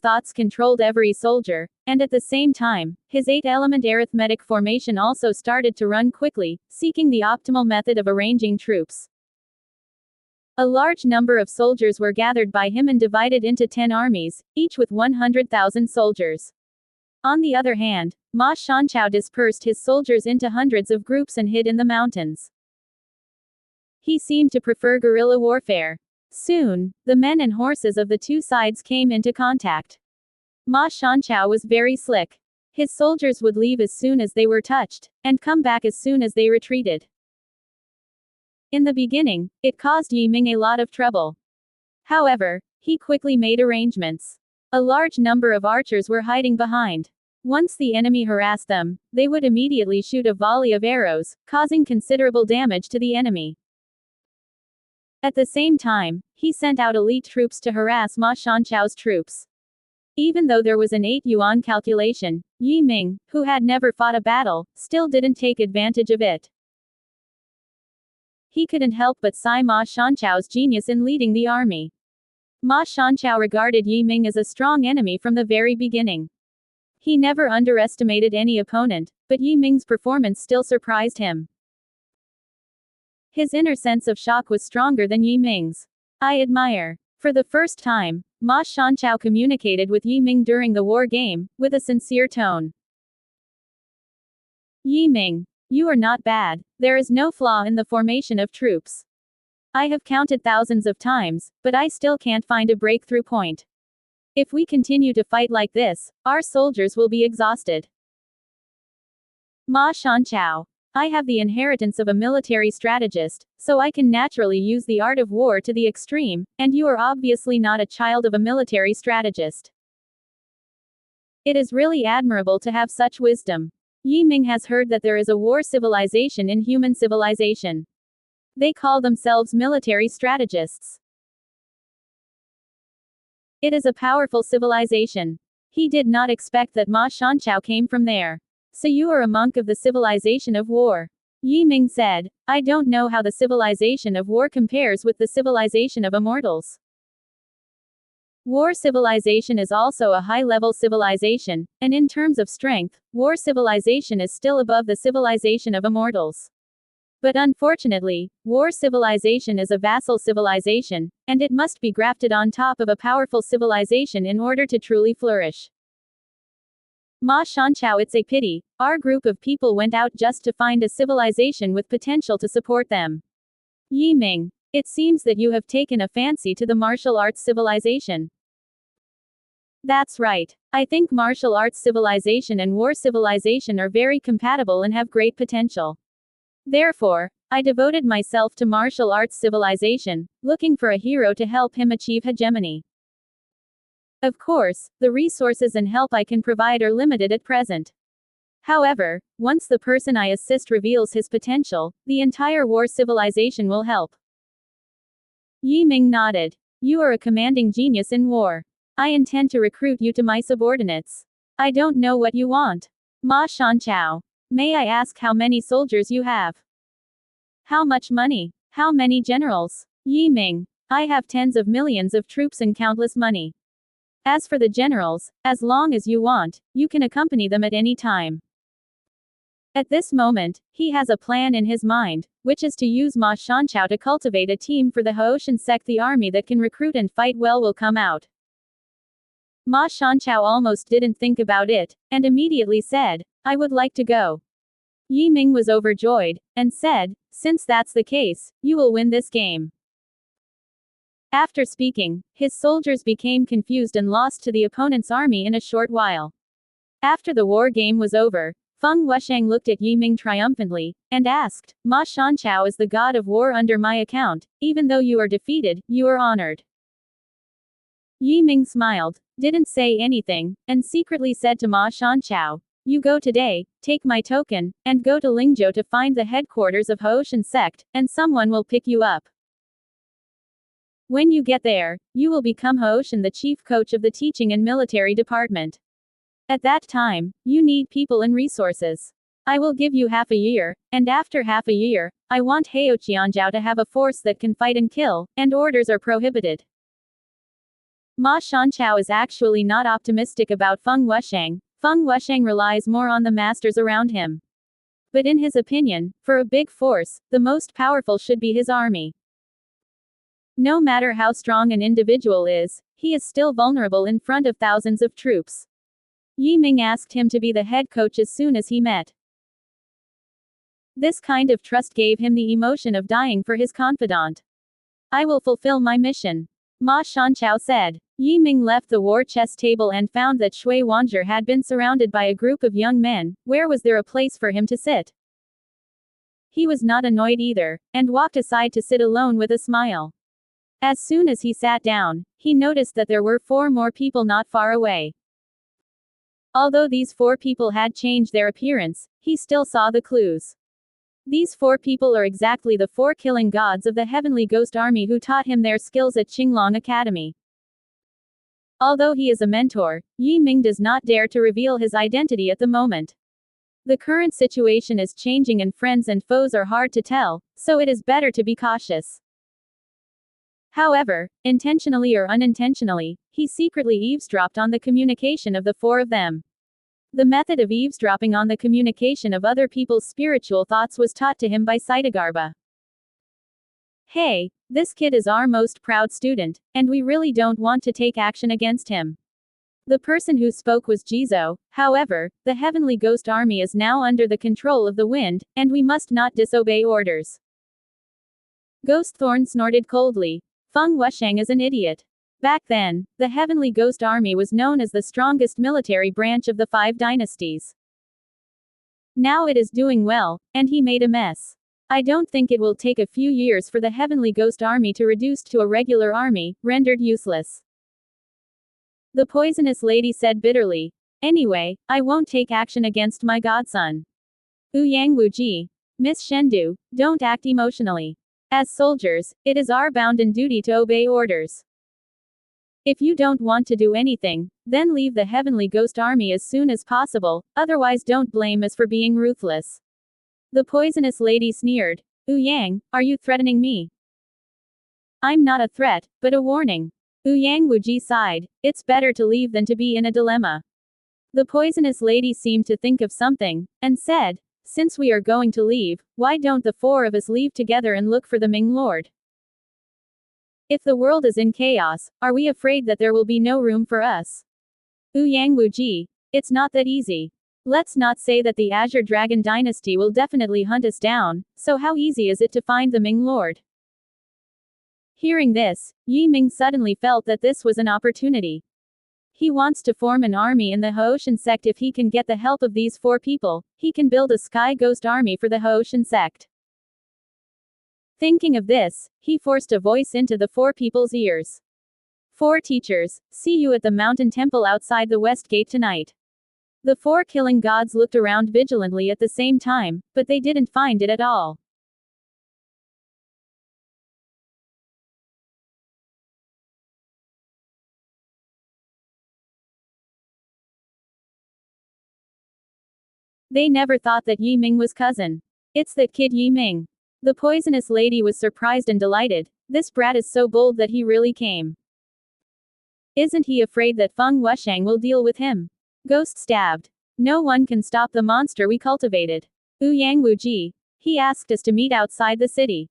thoughts controlled every soldier, and at the same time, his 8-element arithmetic formation also started to run quickly, seeking the optimal method of arranging troops. A large number of soldiers were gathered by him and divided into 10 armies, each with 100,000 soldiers. On the other hand, Ma Shanchao dispersed his soldiers into hundreds of groups and hid in the mountains. He seemed to prefer guerrilla warfare. Soon, the men and horses of the two sides came into contact. Ma Shanchao was very slick. His soldiers would leave as soon as they were touched, and come back as soon as they retreated. In the beginning, it caused Yi Ming a lot of trouble. However, he quickly made arrangements. A large number of archers were hiding behind. Once the enemy harassed them, they would immediately shoot a volley of arrows, causing considerable damage to the enemy. At the same time, he sent out elite troops to harass Ma Shanchao's troops. Even though there was an 8-yuan calculation, Yi Ming, who had never fought a battle, still didn't take advantage of it. He couldn't help but sigh Ma Shanchao's genius in leading the army. Ma Shanchao regarded Yi Ming as a strong enemy from the very beginning. He never underestimated any opponent, but Yi Ming's performance still surprised him. His inner sense of shock was stronger than Yi Ming's. I admire. For the first time, Ma Shanchao communicated with Yi Ming during the war game, with a sincere tone. Yi Ming, you are not bad. There is no flaw in the formation of troops. I have counted thousands of times, but I still can't find a breakthrough point. If we continue to fight like this, our soldiers will be exhausted. Ma Shanchao, I have the inheritance of a military strategist, so I can naturally use the art of war to the extreme, and you are obviously not a child of a military strategist. It is really admirable to have such wisdom. Yi Ming has heard that there is a war civilization in human civilization. They call themselves military strategists. It is a powerful civilization. He did not expect that Ma Shanchao came from there. So you are a monk of the civilization of war. Yi Ming said, I don't know how the civilization of war compares with the civilization of immortals. War civilization is also a high-level civilization, and in terms of strength, war civilization is still above the civilization of immortals. But unfortunately, war civilization is a vassal civilization, and it must be grafted on top of a powerful civilization in order to truly flourish. Ma Shanchao, it's a pity, our group of people went out just to find a civilization with potential to support them. Yi Ming, it seems that you have taken a fancy to the martial arts civilization. That's right. I think martial arts civilization and war civilization are very compatible and have great potential. Therefore, I devoted myself to martial arts civilization, looking for a hero to help him achieve hegemony. Of course, the resources and help I can provide are limited at present. However, once the person I assist reveals his potential, the entire war civilization will help. Yi Ming nodded. You are a commanding genius in war. I intend to recruit you to my subordinates. I don't know what you want. Ma Shanchao. May I ask how many soldiers you have? How much money? How many generals? Yi Ming. I have tens of millions of troops and countless money. As for the generals, as long as you want, you can accompany them at any time. At this moment, he has a plan in his mind, which is to use Ma Shanchao to cultivate a team for the Haoshan sect. The army that can recruit and fight well will come out. Ma Shanchao almost didn't think about it, and immediately said, I would like to go. Yi Ming was overjoyed, and said, since that's the case, you will win this game. After speaking, his soldiers became confused and lost to the opponent's army in a short while. After the war game was over, Feng Wusheng looked at Yi Ming triumphantly, and asked, Ma Shanchao is the god of war under my account. Even though you are defeated, you are honored. Yi Ming smiled, didn't say anything, and secretly said to Ma Shanchao, you go today, take my token, and go to Lingzhou to find the headquarters of Haoshan sect, and someone will pick you up. When you get there, you will become Haoshan, the chief coach of the teaching and military department. At that time, you need people and resources. I will give you half a year, and after half a year, I want Hao Qianzhao to have a force that can fight and kill, and orders are prohibited. Ma Shanchao is actually not optimistic about Feng Wusheng. Feng Wusheng relies more on the masters around him. But in his opinion, for a big force, the most powerful should be his army. No matter how strong an individual is, he is still vulnerable in front of thousands of troops. Yi Ming asked him to be the head coach as soon as he met. This kind of trust gave him the emotion of dying for his confidant. I will fulfill my mission, Ma Shanchao said. Yi Ming left the war chess table and found that Shui Wanzhi had been surrounded by a group of young men. Where was there a place for him to sit? He was not annoyed either, and walked aside to sit alone with a smile. As soon as he sat down, he noticed that there were 4 more people not far away. Although these 4 people had changed their appearance, he still saw the clues. These 4 people are exactly the 4 killing gods of the Heavenly Ghost Army who taught him their skills at Qinglong Academy. Although he is a mentor, Yi Ming does not dare to reveal his identity at the moment. The current situation is changing and friends and foes are hard to tell, so it is better to be cautious. However, intentionally or unintentionally, he secretly eavesdropped on the communication of the 4 of them. The method of eavesdropping on the communication of other people's spiritual thoughts was taught to him by Saitagarbha. Hey, this kid is our most proud student, and we really don't want to take action against him. The person who spoke was Jizo. However, the Heavenly Ghost Army is now under the control of the wind, and we must not disobey orders. Ghost Thorn snorted coldly. Feng Wusheng is an idiot. Back then, the Heavenly Ghost Army was known as the strongest military branch of the 5 dynasties. Now it is doing well, and he made a mess. I don't think it will take a few years for the Heavenly Ghost Army to reduce to a regular army, rendered useless. The poisonous lady said bitterly. Anyway, I won't take action against my godson. Ouyang Wuji. Miss Shendu, don't act emotionally. As soldiers, it is our bounden duty to obey orders. If you don't want to do anything, then leave the Heavenly Ghost Army as soon as possible, otherwise don't blame us for being ruthless. The poisonous lady sneered. Ouyang, are you threatening me? I'm not a threat, but a warning. Ouyang Wuji sighed. It's better to leave than to be in a dilemma. The poisonous lady seemed to think of something, and said, since we are going to leave, why don't the 4 of us leave together and look for the Ming Lord? If the world is in chaos, are we afraid that there will be no room for us? Ouyang Wuji, it's not that easy. Let's not say that the Azure Dragon dynasty will definitely hunt us down, so how easy is it to find the Ming Lord? Hearing this, Yi Ming suddenly felt that this was an opportunity. He wants to form an army in the Haoshan sect. If he can get the help of these 4 people, he can build a Sky Ghost army for the Haoshan sect. Thinking of this, he forced a voice into the 4 people's ears. 4 teachers, see you at the mountain temple outside the west gate tonight. The 4 killing gods looked around vigilantly at the same time, but they didn't find it at all. They never thought that Yi Ming was cousin. It's that kid Yi Ming. The poisonous lady was surprised and delighted. This brat is so bold that he really came. Isn't he afraid that Feng Wusheng will deal with him? Ghost stabbed. No one can stop the monster we cultivated. Ouyang Wuji. He asked us to meet outside the city.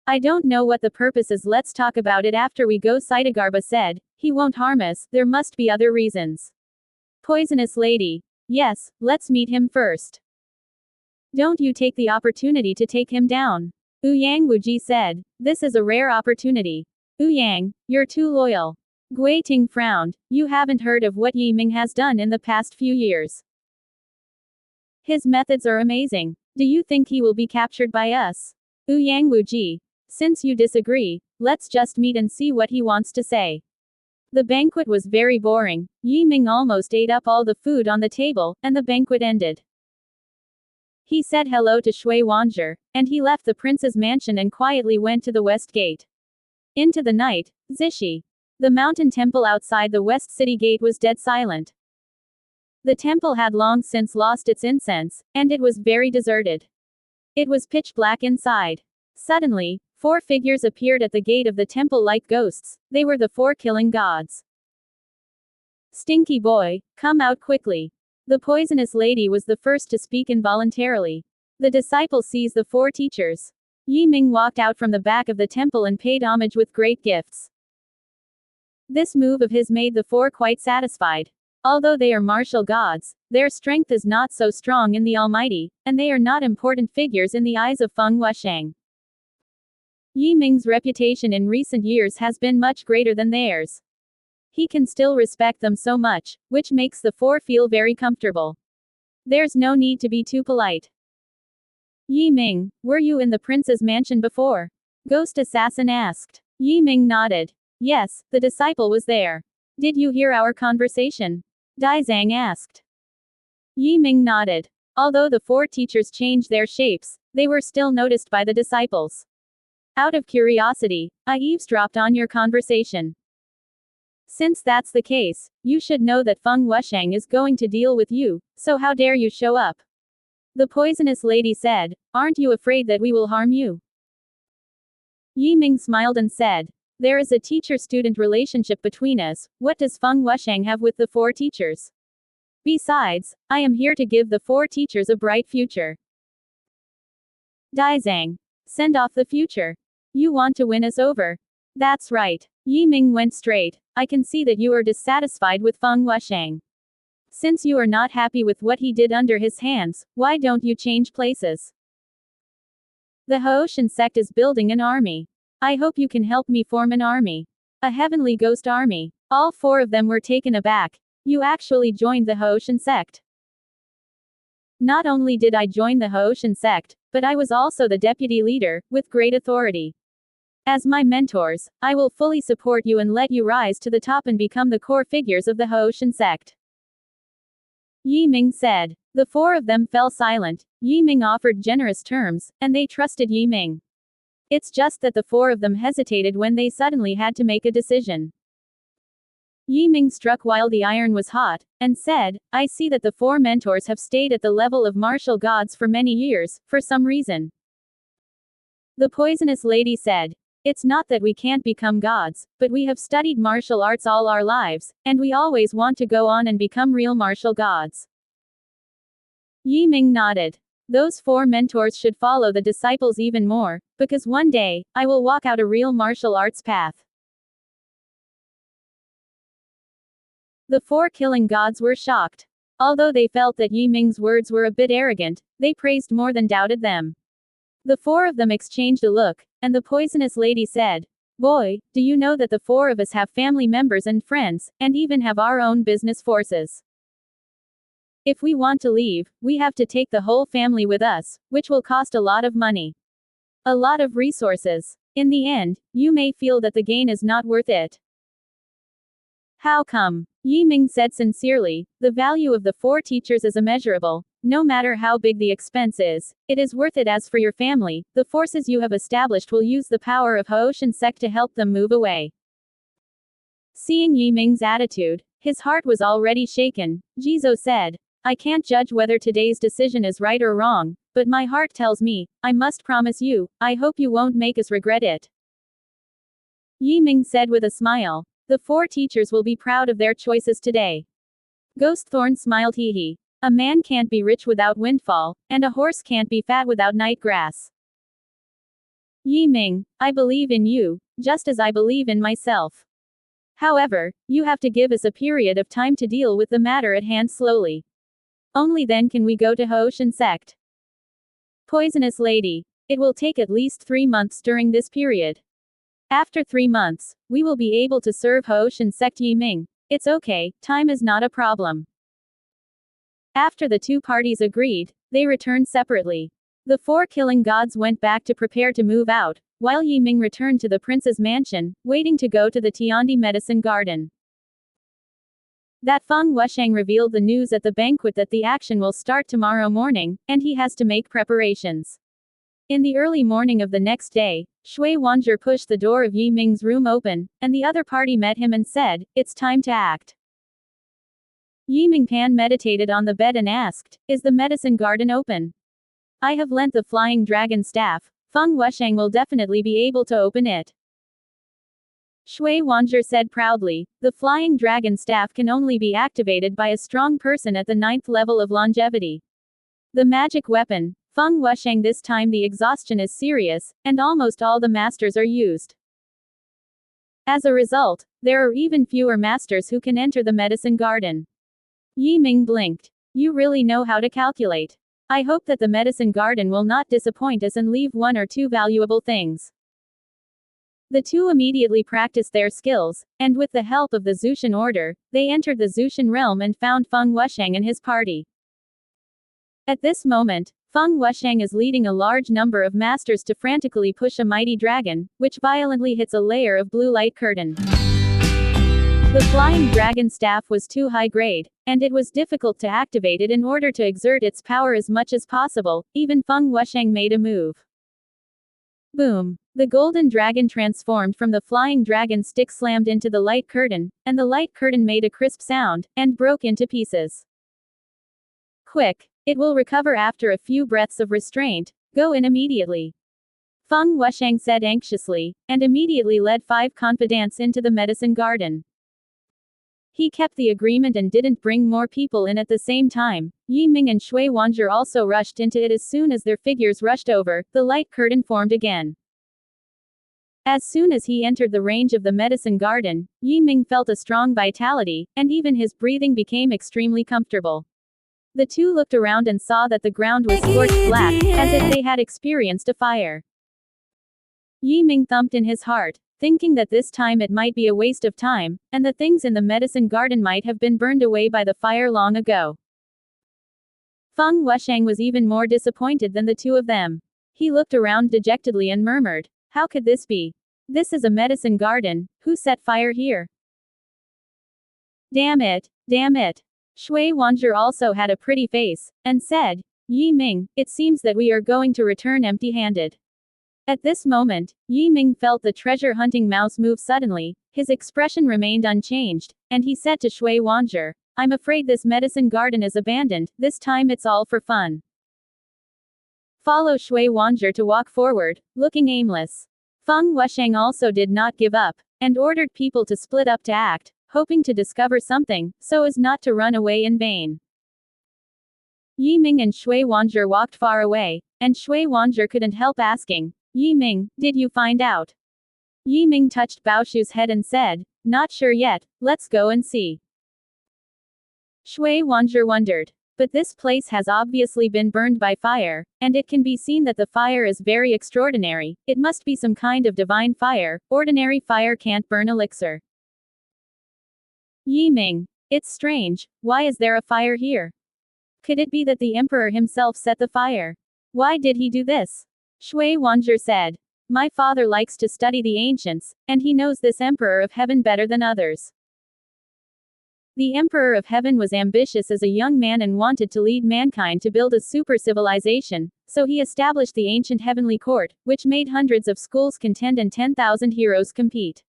I don't know what the purpose is. Let's talk about it after we go. Saitagarbha said. He won't harm us, there must be other reasons. Poisonous lady. Yes, let's meet him first. Don't you take the opportunity to take him down. Ouyang Wuji said. This is a rare opportunity. Ouyang, you're too loyal. Gui Ting frowned. You haven't heard of what Yi Ming has done in the past few years. His methods are amazing. Do you think he will be captured by us? Ouyang Wuji. Since you disagree, let's just meet and see what he wants to say. The banquet was very boring. Yi Ming almost ate up all the food on the table, and the banquet ended. He said hello to Shui Wanzhi, and he left the prince's mansion and quietly went to the west gate. Into the night, Zishi. The mountain temple outside the west city gate was dead silent. The temple had long since lost its incense, and it was very deserted. It was pitch black inside. Suddenly, 4 figures appeared at the gate of the temple like ghosts. They were the 4 killing gods. Stinky boy, come out quickly. The poisonous lady was the first to speak involuntarily. The disciple sees the 4 teachers. Yi Ming walked out from the back of the temple and paid homage with great gifts. This move of his made the 4 quite satisfied. Although they are martial gods, their strength is not so strong in the Almighty, and they are not important figures in the eyes of Feng Wusheng. Yi Ming's reputation in recent years has been much greater than theirs. He can still respect them so much, which makes the 4 feel very comfortable. There's no need to be too polite. Yi Ming, were you in the prince's mansion before? Ghost Assassin asked. Yi Ming nodded. Yes, the disciple was there. Did you hear our conversation? Dai Zhang asked. Yi Ming nodded. Although the 4 teachers changed their shapes, they were still noticed by the disciples. Out of curiosity, I eavesdropped on your conversation. Since that's the case, you should know that Feng Wusheng is going to deal with you, so how dare you show up? The poisonous lady said, aren't you afraid that we will harm you? Yi Ming smiled and said, there is a teacher-student relationship between us. What does Feng Wusheng have with the 4 teachers? Besides, I am here to give the 4 teachers a bright future. Dai Zhang. Send off the future. You want to win us over? That's right. Yi Ming went straight. I can see that you are dissatisfied with Feng Wusheng. Since you are not happy with what he did under his hands, why don't you change places? The Haoshan sect is building an army. I hope you can help me form an army. A heavenly ghost army. All 4 of them were taken aback. You actually joined the Haoshan sect. Not only did I join the Haoshan sect, but I was also the deputy leader, with great authority. As my mentors, I will fully support you and let you rise to the top and become the core figures of the Haoshan sect. Yi Ming said. The 4 of them fell silent. Yi Ming offered generous terms, and they trusted Yi Ming. It's just that the 4 of them hesitated when they suddenly had to make a decision. Yi Ming struck while the iron was hot, and said, I see that the 4 mentors have stayed at the level of martial gods for many years, for some reason. The poisonous lady said, it's not that we can't become gods, but we have studied martial arts all our lives, and we always want to go on and become real martial gods. Yi Ming nodded. Those 4 mentors should follow the disciples even more, because one day, I will walk out a real martial arts path. The 4 killing gods were shocked. Although they felt that Yi Ming's words were a bit arrogant, they praised more than doubted them. The 4 of them exchanged a look, and the poisonous lady said, boy, do you know that the 4 of us have family members and friends, and even have our own business forces? If we want to leave, we have to take the whole family with us, which will cost a lot of money. A lot of resources. In the end, you may feel that the gain is not worth it. How come? Yi Ming said sincerely, the value of the 4 teachers is immeasurable. No matter how big the expense is, it is worth it. As for your family, the forces you have established will use the power of Haoshan sect to help them move away. Seeing Yi Ming's attitude, his heart was already shaken. Jizo said, I can't judge whether today's decision is right or wrong, but my heart tells me, I must promise you, I hope you won't make us regret it. Yi Ming said with a smile, the 4 teachers will be proud of their choices today. Ghost Thorn smiled. Hee. A man can't be rich without windfall, and a horse can't be fat without night grass. Yi Ming, I believe in you, just as I believe in myself. However, you have to give us a period of time to deal with the matter at hand slowly. Only then can we go to Haoshan sect. Poisonous lady. It will take at least 3 months during this period. After 3 months, we will be able to serve Haoshan sect. Yi Ming. It's okay, time is not a problem. After the 2 parties agreed, they returned separately. The 4 killing gods went back to prepare to move out, while Yi Ming returned to the prince's mansion, waiting to go to the Tiandi medicine garden. That Feng Wusheng revealed the news at the banquet that the action will start tomorrow morning, and he has to make preparations. In the early morning of the next day, Shui Wanzhi pushed the door of Yi Ming's room open, and the other party met him and said, it's time to act. Yi Mingpan meditated on the bed and asked, is the medicine garden open? I have lent the flying dragon staff, Feng Wusheng will definitely be able to open it. Shui Wanzhi said proudly, the flying dragon staff can only be activated by a strong person at the 9th level of longevity. The magic weapon, Feng Wusheng, this time the exhaustion is serious, and almost all the masters are used. As a result, there are even fewer masters who can enter the medicine garden. Yi Ming blinked. You really know how to calculate. I hope that the medicine garden will not disappoint us and leave one or two valuable things. The two immediately practiced their skills, and with the help of the Zushan order, they entered the Zushan realm and found Feng Wusheng and his party. At this moment, Feng Wusheng is leading a large number of masters to frantically push a mighty dragon, which violently hits a layer of blue light curtain. The flying dragon staff was too high grade, and it was difficult to activate it in order to exert its power as much as possible. Even Feng Wusheng made a move. Boom! The golden dragon transformed from the flying dragon stick slammed into the light curtain, and the light curtain made a crisp sound, and broke into pieces. Quick! It will recover after a few breaths of restraint. Go in immediately. Feng Wusheng said anxiously, and immediately led 5 confidants into the medicine garden. He kept the agreement and didn't bring more people in at the same time. Yi Ming and Shui Wanzhi also rushed into it. As soon as their figures rushed over, the light curtain formed again. As soon as he entered the range of the medicine garden, Yi Ming felt a strong vitality, and even his breathing became extremely comfortable. The two looked around and saw that the ground was scorched black, as if they had experienced a fire. Yi Ming thumped in his heart, thinking that this time it might be a waste of time, and the things in the medicine garden might have been burned away by the fire long ago. Feng Wusheng was even more disappointed than the two of them. He looked around dejectedly and murmured, how could this be? This is a medicine garden, who set fire here? Damn it, damn it. Shui Wanzhi also had a pretty face, and said, Yi Ming, it seems that we are going to return empty-handed. At this moment, Yi Ming felt the treasure-hunting mouse move suddenly. His expression remained unchanged, and he said to Shui Wanzhi, I'm afraid this medicine garden is abandoned, this time it's all for fun. Follow Shui Wanzhi to walk forward, looking aimless. Feng Wusheng also did not give up, and ordered people to split up to act, hoping to discover something, so as not to run away in vain. Yi Ming and Shui Wanzhi walked far away, and Shui Wanzhi couldn't help asking, Yi Ming, did you find out? Yi Ming touched Baoshu's head and said, not sure yet, let's go and see. Shui Wanzhi wondered. But this place has obviously been burned by fire, and it can be seen that the fire is very extraordinary. It must be some kind of divine fire, ordinary fire can't burn elixir. Yi Ming. It's strange, why is there a fire here? Could it be that the emperor himself set the fire? Why did he do this? Shui Wanzhi said. My father likes to study the ancients, and he knows this emperor of heaven better than others. The Emperor of Heaven was ambitious as a young man and wanted to lead mankind to build a super civilization, so he established the ancient heavenly court, which made hundreds of schools contend and 10,000 heroes compete.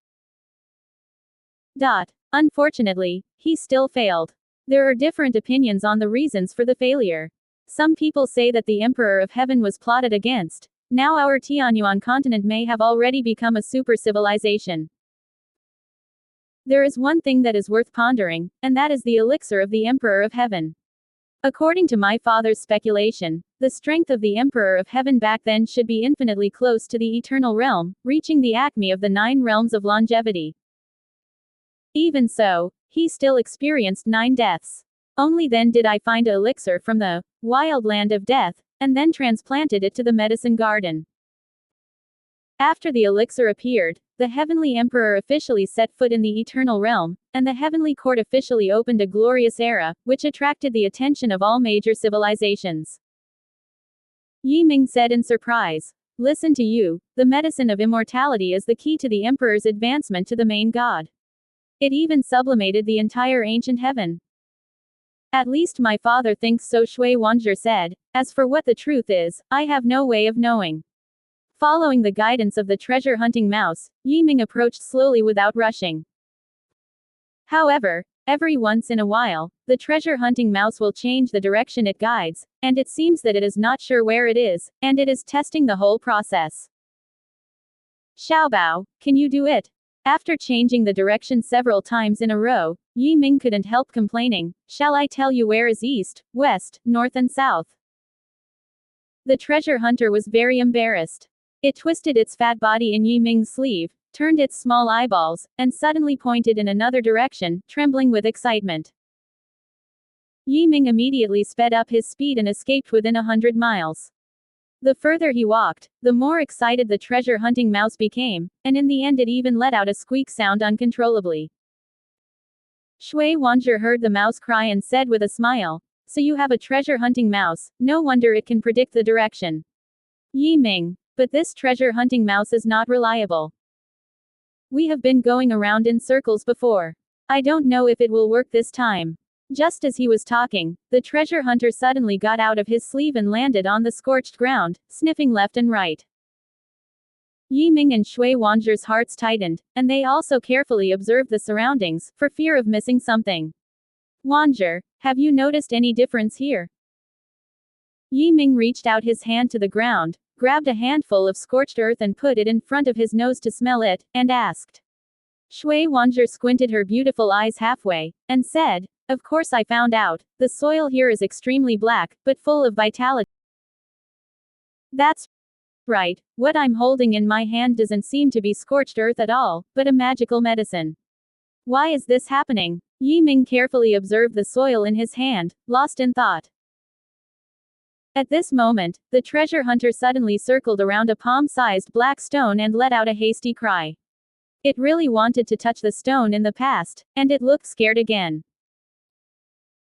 Unfortunately, he still failed. There are different opinions on the reasons for the failure. Some people say that the Emperor of Heaven was plotted against. Now our Tianyuan continent may have already become a super civilization. There is one thing that is worth pondering, and that is the elixir of the Emperor of Heaven. According to my father's speculation, the strength of the Emperor of Heaven back then should be infinitely close to the eternal realm, reaching the acme of the 9 realms of longevity. Even so, he still experienced 9 deaths. Only then did I find an elixir from the wild land of death, and then transplanted it to the medicine garden. After the elixir appeared, the heavenly emperor officially set foot in the eternal realm, and the heavenly court officially opened a glorious era, which attracted the attention of all major civilizations. Yi Ming said in surprise. Listen to you, the medicine of immortality is the key to the emperor's advancement to the main god. It even sublimated the entire ancient heaven. At least my father thinks so, Shui Wanzhi said. As for what the truth is, I have no way of knowing. Following the guidance of the treasure-hunting mouse, Yi Ming approached slowly without rushing. However, Every once in a while, the treasure hunting mouse will change the direction it guides, and it seems that it is not sure where it is, and it is testing the whole process. Xiaobao, can you do it? After changing the direction several times in a row, Yi Ming couldn't help complaining. Shall I tell you where is east, west, north and south? The treasure hunter was very embarrassed. It twisted its fat body in Yi Ming's sleeve, turned its small eyeballs, and suddenly pointed in another direction, trembling with excitement. Yi Ming immediately sped up his speed and escaped within 100 miles. The further he walked, the more excited the treasure-hunting mouse became, and in the end it even let out a squeak sound uncontrollably. Shui Wanzhi heard the mouse cry and said with a smile, "So you have a treasure-hunting mouse, no wonder it can predict the direction." Yi Ming. But this treasure-hunting mouse is not reliable. We have been going around in circles before. I don't know if it will work this time. Just as he was talking, the treasure hunter suddenly got out of his sleeve and landed on the scorched ground, sniffing left and right. Yi Ming and Shui Wanzhi's hearts tightened, and they also carefully observed the surroundings, for fear of missing something. "Wanzhi, have you noticed any difference here?" Yi Ming reached out his hand to the ground, grabbed a handful of scorched earth and put it in front of his nose to smell it, and asked. Shui Wanzhi squinted her beautiful eyes halfway, and said, "Of course I found out, the soil here is extremely black, but full of vitality." "That's right, what I'm holding in my hand doesn't seem to be scorched earth at all, but a magical medicine. Why is this happening?" Yi Ming carefully observed the soil in his hand, lost in thought. At this moment, the treasure hunter suddenly circled around a palm-sized black stone and let out a hasty cry. It really wanted to touch the stone in the past, and it looked scared again.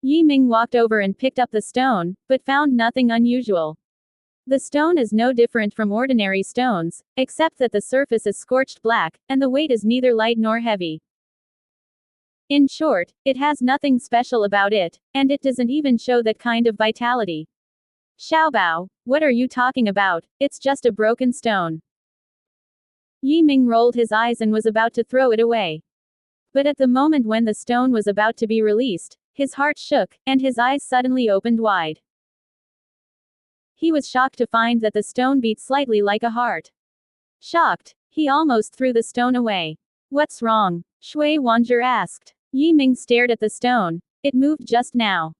Yi Ming walked over and picked up the stone, but found nothing unusual. The stone is no different from ordinary stones, except that the surface is scorched black, and the weight is neither light nor heavy. In short, it has nothing special about it, and it doesn't even show that kind of vitality. "Xiaobao, what are you talking about? It's just a broken stone." Yi Ming rolled his eyes and was about to throw it away. But at the moment when the stone was about to be released, his heart shook, and his eyes suddenly opened wide. He was shocked to find that the stone beat slightly like a heart. Shocked, he almost threw the stone away. "What's wrong?" Shui Wanzhi asked. Yi Ming stared at the stone. "It moved just now."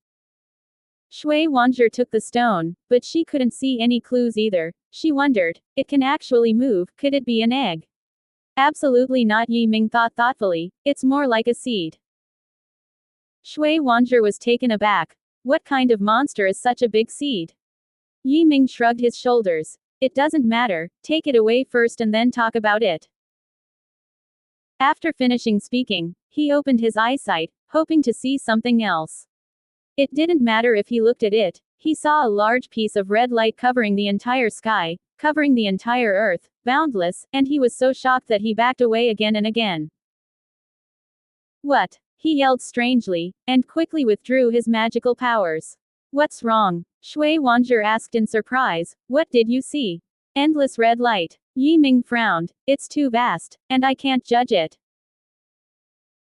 Shui Wanzhi took the stone, but she couldn't see any clues either. She wondered, "It can actually move, could it be an egg?" "Absolutely not," Yi Ming thought thoughtfully, "it's more like a seed." Shui Wanzhi was taken aback. What kind of monster is such a big seed? Yi Ming shrugged his shoulders. "It doesn't matter, take it away first and then talk about it." After finishing speaking, he opened his eyesight, hoping to see something else. It didn't matter if he looked at it, he saw a large piece of red light covering the entire sky, covering the entire earth, boundless, and he was so shocked that he backed away again and again. "What?" he yelled strangely, and quickly withdrew his magical powers. "What's wrong?" Shui Wanzhi asked in surprise. "What did you see?" "Endless red light." Yi Ming frowned. "It's too vast, and I can't judge it."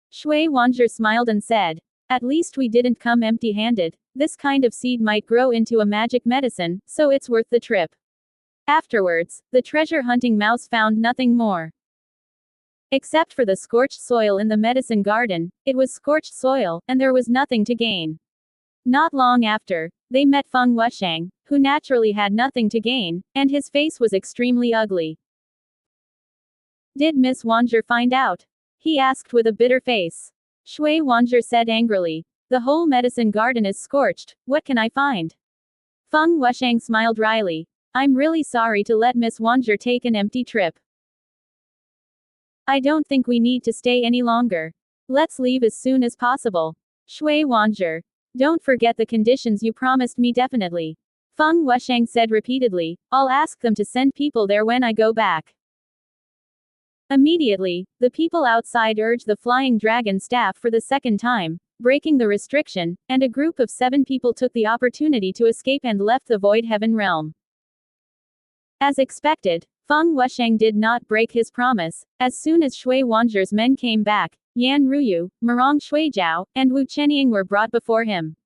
Shui Wanzhi smiled and said, "At least we didn't come empty-handed. This kind of seed might grow into a magic medicine, so it's worth the trip." Afterwards, the treasure-hunting mouse found nothing more. Except for the scorched soil in the medicine garden, it was scorched soil, and there was nothing to gain. Not long after, they met Feng Wushang, who naturally had nothing to gain, and his face was extremely ugly. "Did Miss Wanzhi find out?" he asked with a bitter face. Shui Wanzhi said angrily, "The whole medicine garden is scorched, what can I find?" Feng Wushang smiled wryly. "I'm really sorry to let Miss Wanzhi take an empty trip. I don't think we need to stay any longer. Let's leave as soon as possible." "Shui Wanzhi, don't forget the conditions you promised me definitely." Feng Wushang said repeatedly, "I'll ask them to send people there when I go back." Immediately, the people outside urged the Flying Dragon staff for the second time, breaking the restriction, and a group of 7 people took the opportunity to escape and left the Void Heaven realm. As expected, Feng Wushang did not break his promise. As soon as Shui Wanzhi's men came back, Yan Ruyu, Murong Shuijiao, and Wu Chenying were brought before him.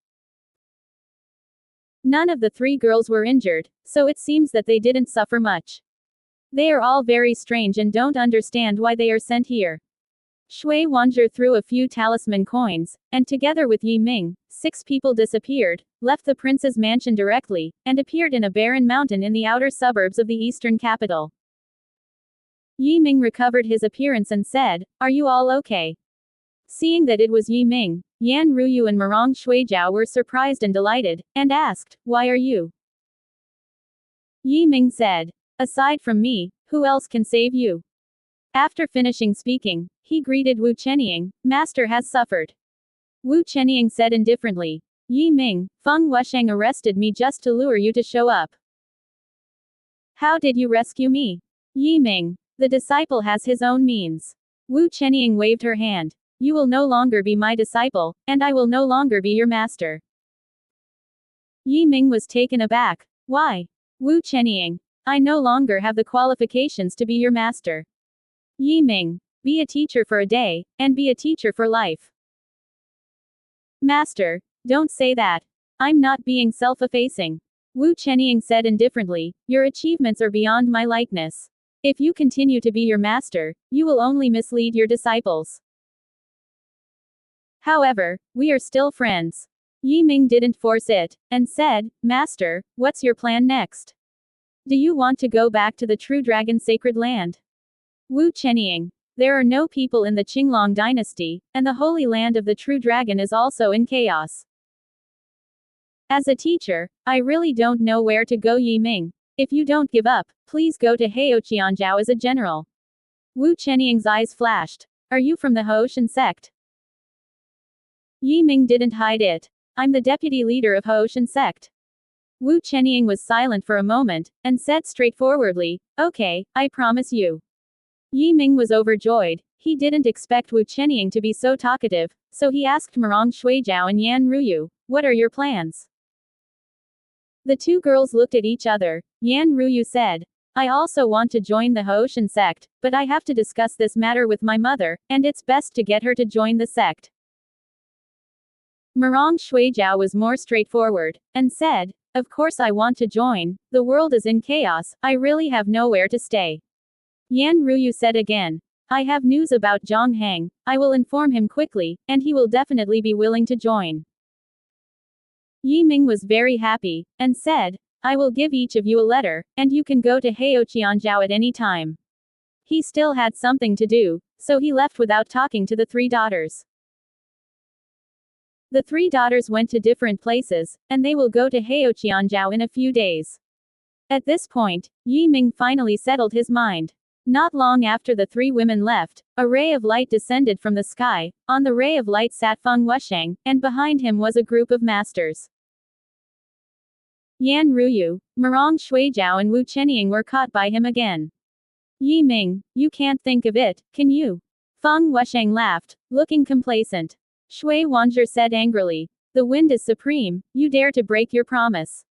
None of the three girls were injured, so it seems that they didn't suffer much. They are all very strange and don't understand why they are sent here. Shui Wanzhi threw a few talisman coins, and together with Yi Ming, 6 people disappeared, left the prince's mansion directly, and appeared in a barren mountain in the outer suburbs of the eastern capital. Yi Ming recovered his appearance and said, "Are you all okay?" Seeing that it was Yi Ming, Yan Ruyu and Murong Shuijiao were surprised and delighted, and asked, "Why are you?" Yi Ming said, "Aside from me, who else can save you?" After finishing speaking, he greeted Wu Chenying, "Master has suffered." Wu Chenying said indifferently, "Yi Ming, Feng Wusheng arrested me just to lure you to show up. How did you rescue me?" "Yi Ming, the disciple has his own means." Wu Chenying waved her hand. "You will no longer be my disciple, and I will no longer be your master." Yi Ming was taken aback. "Why?" Wu Chenying, "I no longer have the qualifications to be your master." Yi Ming, "Be a teacher for a day, and be a teacher for life." "Master, don't say that. I'm not being self-effacing." Wu Chenying said indifferently, "Your achievements are beyond my likeness. If you continue to be your master, you will only mislead your disciples. However, we are still friends." Yi Ming didn't force it, and said, "Master, what's your plan next? Do you want to go back to the True Dragon Sacred Land?" Wu Chenying, "There are no people in the Qinglong dynasty, and the Holy Land of the True Dragon is also in chaos. As a teacher, I really don't know where to go." "Yi Ming, if you don't give up, please go to Heoqianzhao as a general." Wu Chenying's eyes flashed. "Are you from the Houshan sect?" Yi Ming didn't hide it. "I'm the deputy leader of Houshan sect." Wu Chenying was silent for a moment, and said straightforwardly, "Okay, I promise you." Yi Ming was overjoyed. He didn't expect Wu Chenying to be so talkative, so he asked Murong Shuijiao and Yan Ruyu, "What are your plans?" The two girls looked at each other. Yan Ruyu said, "I also want to join the Houshan sect, but I have to discuss this matter with my mother, and it's best to get her to join the sect." Murong Shuijiao was more straightforward, and said, "Of course I want to join, the world is in chaos, I really have nowhere to stay." Yan Ruyu said again, "I have news about Zhang Heng, I will inform him quickly, and he will definitely be willing to join." Yi Ming was very happy, and said, "I will give each of you a letter, and you can go to Heoqianzhao at any time." He still had something to do, so he left without talking to the 3 daughters. The 3 daughters went to different places, and they will go to Heoqianzhao in a few days. At this point, Yi Ming finally settled his mind. Not long after the 3 women left, a ray of light descended from the sky. On the ray of light sat Feng Wusheng, and behind him was a group of masters. Yan Ruyu, Murong Shuijiao and Wu Chenying were caught by him again. "Yi Ming, you can't think of it, can you?" Feng Wusheng laughed, looking complacent. Shui Wanzhi said angrily, "The wind is supreme, you dare to break your promise."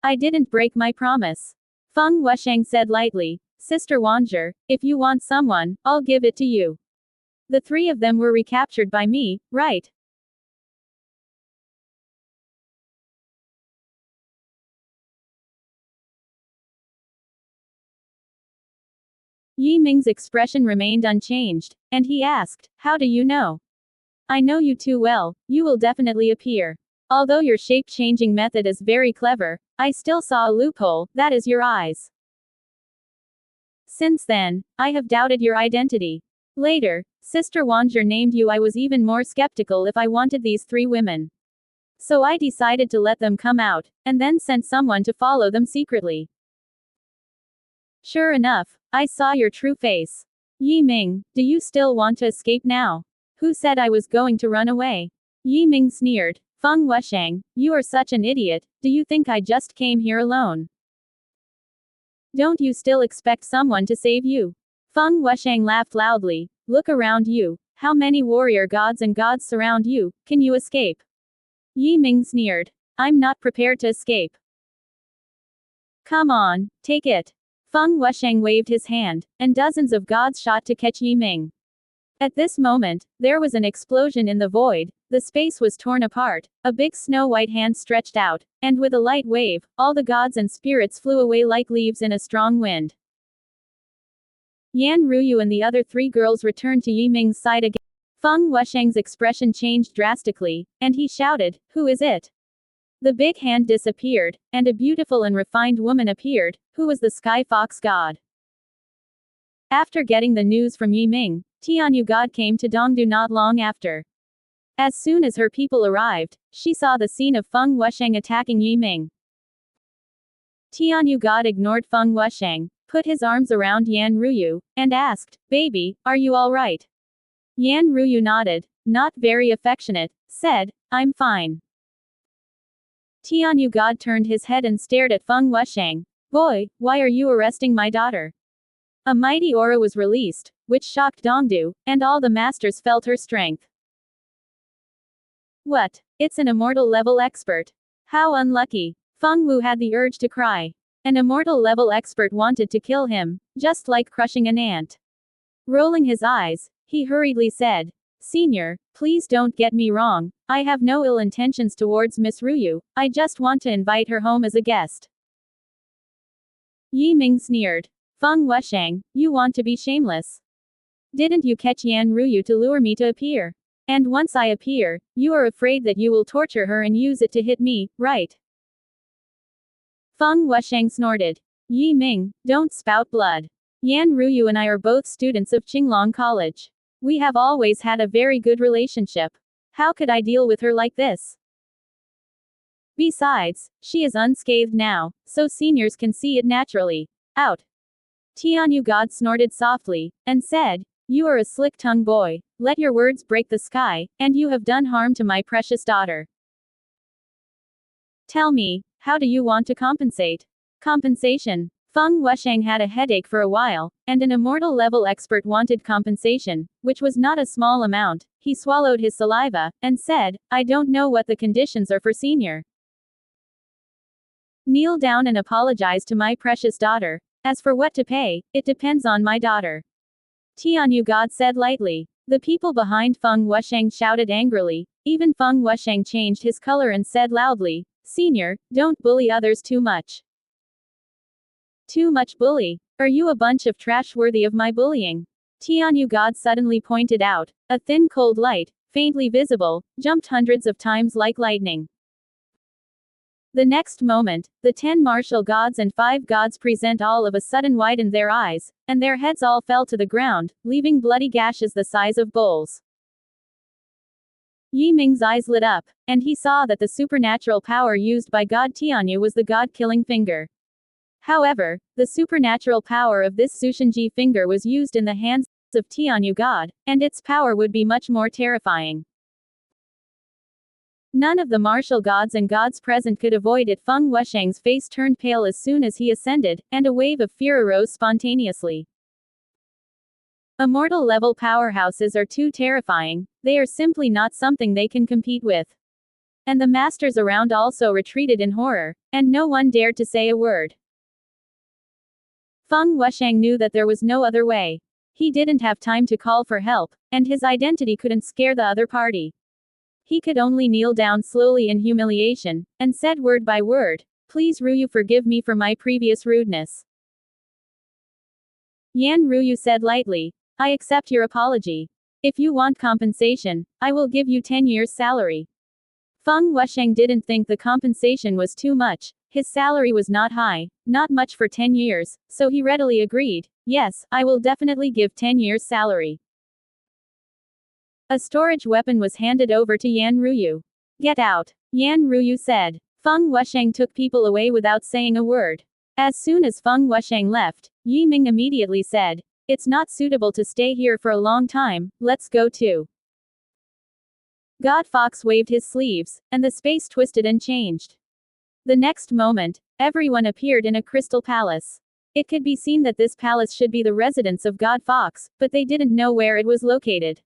"I didn't break my promise." Feng Wusheng said lightly, "Sister Wanzhi, if you want someone, I'll give it to you. The 3 of them were recaptured by me, right?" Yi Ming's expression remained unchanged, and he asked, "How do you know?" "I know you too well, you will definitely appear. Although your shape-changing method is very clever, I still saw a loophole, that is your eyes. Since then, I have doubted your identity. Later, Sister Wanzhi named you. I was even more skeptical if I wanted these 3 women. So I decided to let them come out, and then sent someone to follow them secretly. Sure enough, I saw your true face. Yi Ming, do you still want to escape now? Who said I was going to run away?" Yi Ming sneered. "Feng Wusheng, you are such an idiot, do you think I just came here alone? Don't you still expect someone to save you?" Feng Wusheng laughed loudly. "Look around you. How many warrior gods and gods surround you, can you escape?" Yi Ming sneered. "I'm not prepared to escape. Come on, take it." Feng Wusheng waved his hand, and dozens of gods shot to catch Yi Ming. At this moment, there was an explosion in the void, the space was torn apart, a big snow-white hand stretched out, and with a light wave, all the gods and spirits flew away like leaves in a strong wind. Yan Ruyu and the other three girls returned to Yi Ming's side again. Feng Wusheng's expression changed drastically, and he shouted, "Who is it?" The big hand disappeared, and a beautiful and refined woman appeared, who was the Sky Fox god. After getting the news from Yi Ming, Tianyu God came to Dongdu not long after. As soon as her people arrived, she saw the scene of Feng Wusheng attacking Yi Ming. Tianyu God ignored Feng Wusheng, put his arms around Yan Ruyu, and asked, "Baby, are you all right?" Yan Ruyu nodded, not very affectionate, said, "I'm fine." Tianyu God turned his head and stared at Feng Wusheng. "Boy, why are you arresting my daughter?" A mighty aura was released, which shocked Dongdu, and all the masters felt her strength. What? It's an immortal level expert. How unlucky. Feng Wu had the urge to cry. An immortal level expert wanted to kill him, just like crushing an ant. Rolling his eyes, he hurriedly said, "Senior, please don't get me wrong, I have no ill intentions towards Miss Ruyu, I just want to invite her home as a guest." Yi Ming sneered. "Feng Wusheng, you want to be shameless. Didn't you catch Yan Ruyu to lure me to appear? And once I appear, you are afraid that you will torture her and use it to hit me, right?" Feng Wusheng snorted. "Yi Ming, don't spout blood. Yan Ruyu and I are both students of Qinglong College. We have always had a very good relationship. How could I deal with her like this? Besides, she is unscathed now, so seniors can see it naturally. Out." Tianyu God snorted softly, and said, "You are a slick-tongued boy, let your words break the sky, and you have done harm to my precious daughter. Tell me, how do you want to compensate?" Compensation. Feng Wusheng had a headache for a while, and an immortal level expert wanted compensation, which was not a small amount. He swallowed his saliva, and said, "I don't know what the conditions are for senior. Kneel down and apologize to my precious daughter. As for what to pay, it depends on my daughter." Tianyu God said lightly. The people behind Feng Wusheng shouted angrily. Even Feng Wusheng changed his color and said loudly, "Senior, don't bully others too much." "Too much bully? Are you a bunch of trash worthy of my bullying?" Tianyu God suddenly pointed out. A thin cold light, faintly visible, jumped hundreds of times like lightning. The next moment, the 10 martial gods and 5 gods present all of a sudden widened their eyes, and their heads all fell to the ground, leaving bloody gashes the size of bowls. Yi Ming's eyes lit up, and he saw that the supernatural power used by God Tianyu was the god-killing finger. However, the supernatural power of this Sushinji finger was used in the hands of Tianyu God, and its power would be much more terrifying. None of the martial gods and gods present could avoid it. Feng Wusheng's face turned pale as soon as he ascended, and a wave of fear arose spontaneously. Immortal level powerhouses are too terrifying, they are simply not something they can compete with. And the masters around also retreated in horror, and no one dared to say a word. Feng Wusheng knew that there was no other way. He didn't have time to call for help, and his identity couldn't scare the other party. He could only kneel down slowly in humiliation, and said word by word, "Please Ruyu, forgive me for my previous rudeness." Yan Ruyu said lightly, "I accept your apology. If you want compensation, I will give you 10 years' salary." Feng Wusheng didn't think the compensation was too much. His salary was not high, not much for 10 years, so he readily agreed, "Yes, I will definitely give 10 years' salary." A storage weapon was handed over to Yan Ruyu. "Get out," Yan Ruyu said. Feng Wusheng took people away without saying a word. As soon as Feng Wusheng left, Yi Ming immediately said, "It's not suitable to stay here for a long time, let's go too." God Fox waved his sleeves, and the space twisted and changed. The next moment, everyone appeared in a crystal palace. It could be seen that this palace should be the residence of God Fox, but they didn't know where it was located.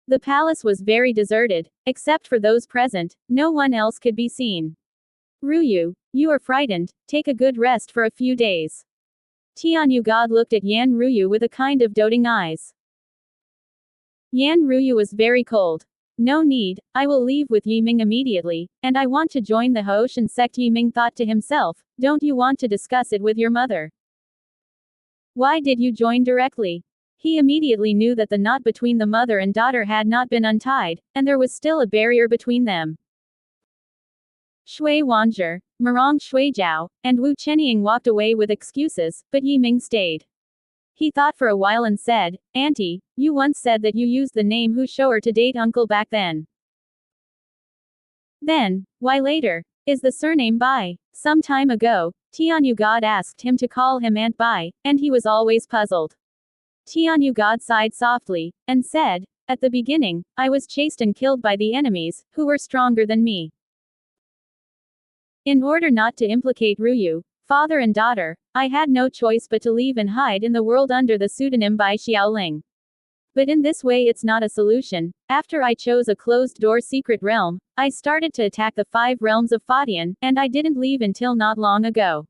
The palace was very deserted, except for those present, no one else could be seen. "Ruyu, you are frightened, take a good rest for a few days." Tianyu God looked at Yan Ruyu with a kind of doting eyes. Yan Ruyu was very cold. No need, I will leave with Yiming immediately, and I want to join the Hoshan sect. Yiming thought to himself, don't you want to discuss it with your mother? Why did you join directly? He immediately knew that the knot between the mother and daughter had not been untied, and there was still a barrier between them. Shui Wanzhi, Mirong Shuijiao, and Wu Chenying walked away with excuses, but Yiming stayed. He thought for a while and said, Auntie, you once said that you used the name Hu Shou'er to date uncle back then. Then, why later? Is the surname Bai? Some time ago, Tianyu God asked him to call him Aunt Bai, and he was always puzzled. Tianyu God sighed softly, and said, at the beginning, I was chased and killed by the enemies, who were stronger than me. In order not to implicate Ruyu, father and daughter, I had no choice but to leave and hide in the world under the pseudonym Bai Xiaoling. But in this way it's not a solution. After I chose a closed-door secret realm, I started to attack the 5 realms of Fadian, and I didn't leave until not long ago.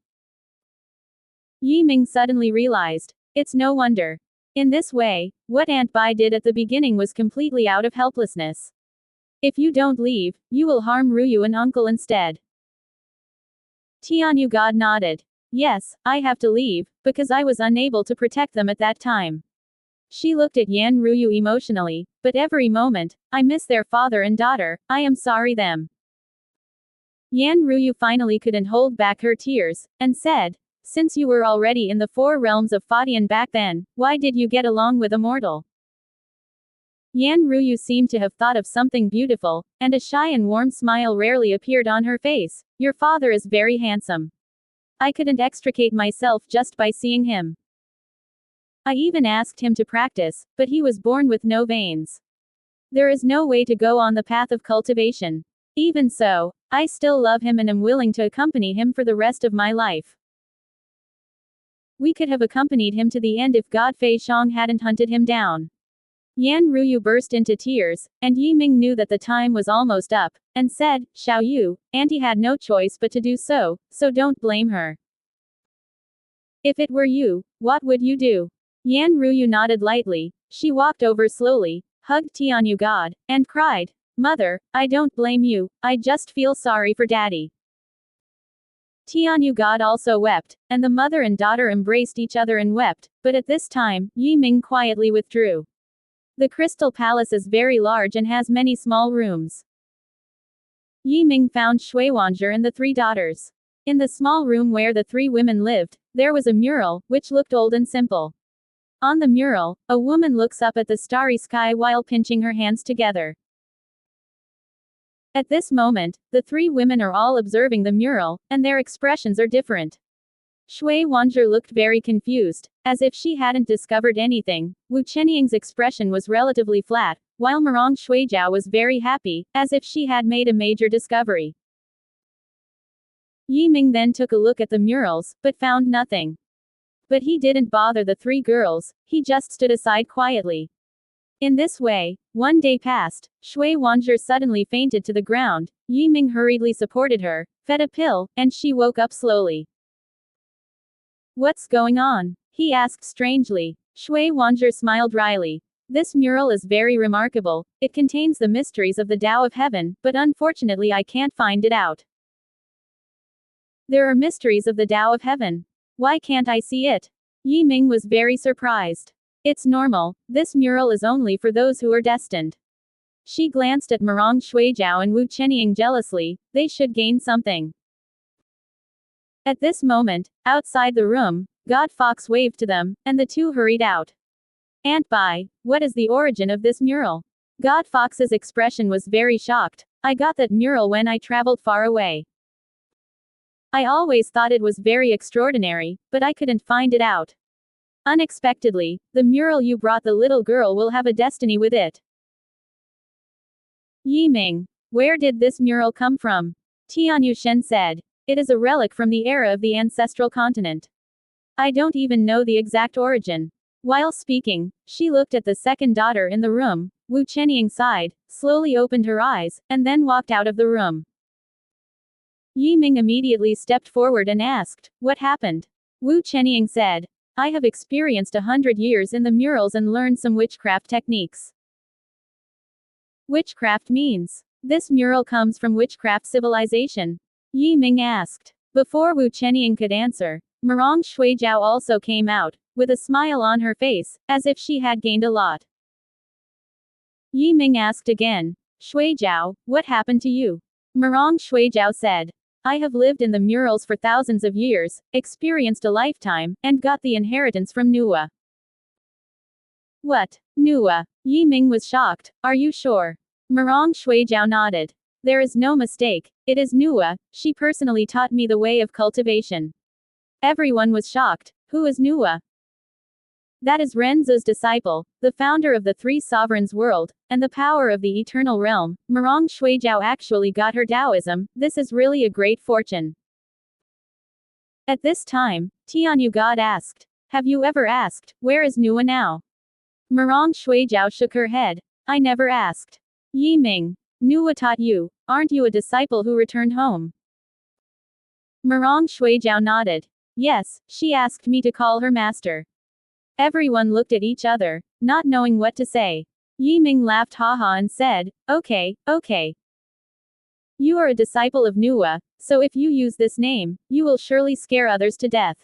Yiming suddenly realized. It's no wonder. In this way, what Aunt Bai did at the beginning was completely out of helplessness. If you don't leave, you will harm Ruyu and uncle instead. Tianyu God nodded. Yes, I have to leave, because I was unable to protect them at that time. She looked at Yan Ruyu emotionally, but every moment, I miss their father and daughter, I am sorry them. Yan Ruyu finally couldn't hold back her tears, and said, since you were already in the 4 realms of Fadian back then, why did you get along with a mortal? Yan Ruyu seemed to have thought of something beautiful, and a shy and warm smile rarely appeared on her face. Your father is very handsome. I couldn't extricate myself just by seeing him. I even asked him to practice, but he was born with no veins. There is no way to go on the path of cultivation. Even so, I still love him and am willing to accompany him for the rest of my life. We could have accompanied him to the end if God Fei Xiong hadn't hunted him down. Yan Ruyu burst into tears, and Yiming knew that the time was almost up, and said, Xiao Yu, Auntie had no choice but to do so, so don't blame her. If it were you, what would you do? Yan Ruyu nodded lightly. She walked over slowly, hugged Tianyu God, and cried, Mother, I don't blame you, I just feel sorry for Daddy. Tianyu God also wept, and the mother and daughter embraced each other and wept, but at this time, Yiming quietly withdrew. The Crystal Palace is very large and has many small rooms. Yiming found Shui Wanzhi and the 3 daughters. In the small room where the 3 women lived, there was a mural, which looked old and simple. On the mural, a woman looks up at the starry sky while pinching her hands together. At this moment, the 3 women are all observing the mural, and their expressions are different. Shui Wanzhi looked very confused, as if she hadn't discovered anything. Wu Chenying's expression was relatively flat, while Mirong Shuijiao was very happy, as if she had made a major discovery. Yiming then took a look at the murals, but found nothing. But he didn't bother the 3 girls, he just stood aside quietly. In this way, one day passed. Shui Wanzhi suddenly fainted to the ground. Yiming hurriedly supported her, fed a pill, and she woke up slowly. What's going on? He asked strangely. Shui Wanzhi smiled wryly. This mural is very remarkable. It contains the mysteries of the Tao of Heaven, but unfortunately I can't find it out. There are mysteries of the Tao of Heaven. Why can't I see it? Yiming was very surprised. It's normal, this mural is only for those who are destined. She glanced at Mirong Shuijiao and Wu Chenying jealously, they should gain something. At this moment, outside the room, God Fox waved to them, and the 2 hurried out. Aunt Bai, what is the origin of this mural? God Fox's expression was very shocked. I got that mural when I traveled far away. I always thought it was very extraordinary, but I couldn't find it out. Unexpectedly, the mural you brought the little girl will have a destiny with it. Yiming, where did this mural come from? Tianyu Shen said. It is a relic from the era of the ancestral continent. I don't even know the exact origin. While speaking, she looked at the second daughter in the room. Wu Chenying sighed, slowly opened her eyes, and then walked out of the room. Yiming immediately stepped forward and asked, what happened? Wu Chenying said, I have experienced 100 years in the murals and learned some witchcraft techniques. Witchcraft means. This mural comes from witchcraft civilization. Yi Ming asked. Before Wu Chenying could answer, Mirong Shuijiao also came out, with a smile on her face, as if she had gained a lot. Yi Ming asked again, Shuijiao, what happened to you? Mirong Shuijiao said, I have lived in the murals for thousands of years, experienced a lifetime, and got the inheritance from Nuwa. What? Nuwa? Yi Ming was shocked. Are you sure? Mirong Shuijiao nodded. There is no mistake, it is Nuwa. She personally taught me the way of cultivation. Everyone was shocked. Who is Nuwa? That is Renzo's disciple, the founder of the Three Sovereigns world, and the power of the eternal realm. Mirong Shuijiao actually got her Taoism. This is really a great fortune. At this time, Tianyu God asked, have you ever asked, where is Nuwa now? Mirong Shuijiao shook her head. I never asked. Yi Ming. Nuwa taught you. Aren't you a disciple who returned home? Mirong Shuijiao nodded. Yes, she asked me to call her master. Everyone looked at each other, not knowing what to say. Yi Ming laughed haha and said, okay, okay. You are a disciple of Nuwa, so if you use this name, you will surely scare others to death.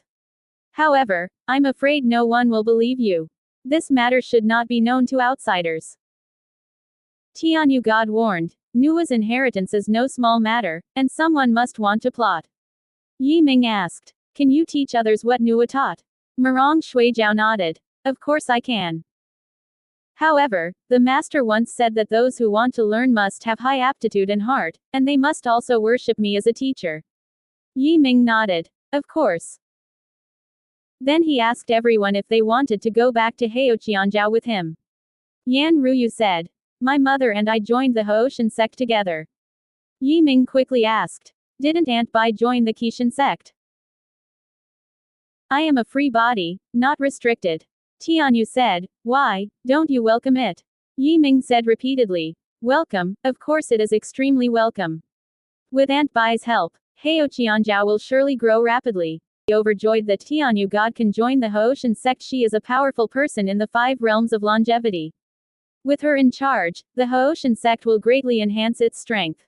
However, I'm afraid no one will believe you. This matter should not be known to outsiders. Tianyu God warned, Nuwa's inheritance is no small matter, and someone must want to plot. Yi Ming asked, can you teach others what Nuwa taught? Mirong Shuijiao nodded. Of course I can. However, the master once said that those who want to learn must have high aptitude and heart, and they must also worship me as a teacher. Yi Ming nodded. Of course. Then he asked everyone if they wanted to go back to Heoqianjiao with him. Yan Ruyu said, my mother and I joined the Hooshan sect together. Yi Ming quickly asked, didn't Aunt Bai join the Qishan sect? I am a free body, not restricted. Tianyu said, why, don't you welcome it? Yi Ming said repeatedly, welcome, of course it is extremely welcome. With Aunt Bai's help, Heoqianjiao will surely grow rapidly. Overjoyed that Tianyu God can join the Hooshan sect, she is a powerful person in the 5 realms of longevity. With her in charge, the Hooshan sect will greatly enhance its strength.